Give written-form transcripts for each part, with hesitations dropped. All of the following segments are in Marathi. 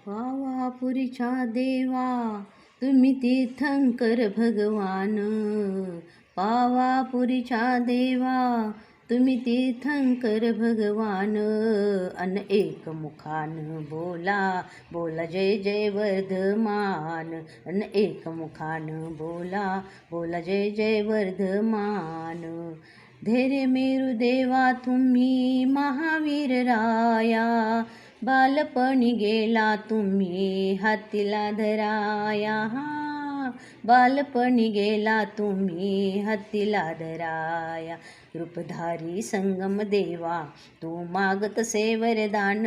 पावापुरीच्या देवा तुम्ही तीर्थंकर भगवान. पावापुरीच्या देवा तुम्ही तीर्थंकर भगवान. अन एकमुखान बोला बोला जय जय वर्धमान. अन एकमुखान बोला बोला जय जय वर्धमान. धैर्य मेरू देवा तुम्ही महावीर राया. बालपणी गेला तुम्ही हातीला धराया. बालपणी गेला तुम्ही हातीला धराया. रूपधारी संगम देवा तू मागत से वरदान.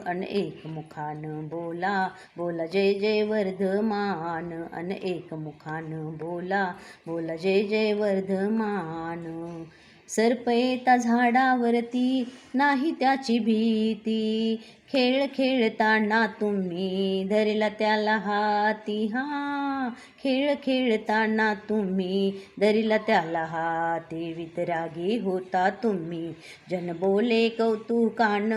अन एकमुखान बोला बोला जय जय वर्धमान. अन एकमुखान बोला बोला जय जय वर्धमान. सर्प येता झाडावरती नाही त्याची भीती. खेळ खेळताना तुम्ही धरला त्याला हाती. खेळ खेळताना तुम्ही धरला त्याला हाती. वितरागी होता तुम्ही जन बोले कौतुकान.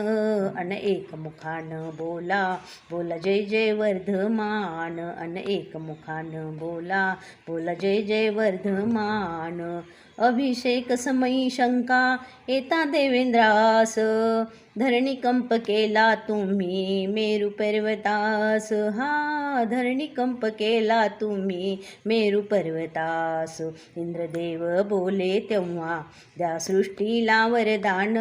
अन एकमुखान बोला बोला जय जय वर्धमान. अन एकमुखान बोला बोला जय जय वर्धमान. अभिषेक समयी शंका येता देवेंद्रास. धरणी कंप केला तुम्ही मेरू पर्वतास. धरणी कंप केला तुम्ही मेरू पर्वतास. इंद्रदेव बोले तेव्हा द्या सृष्टीला वरदान.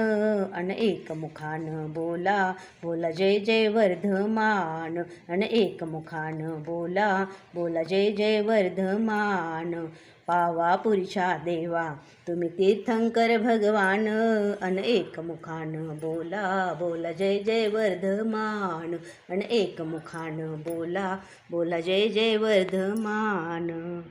अन एकमुखान बोला बोला जय जय वर्धमान. अन एकमुखान बोला बोला जय जय वर्धमान. पावापुरीच्या देवा तुम्ही तीर्थंकर भगवान. अन एकमुखान बोला बोला जय जय वर्धमान. अन एकमुखान बोला बोला जय जय वर्धमान.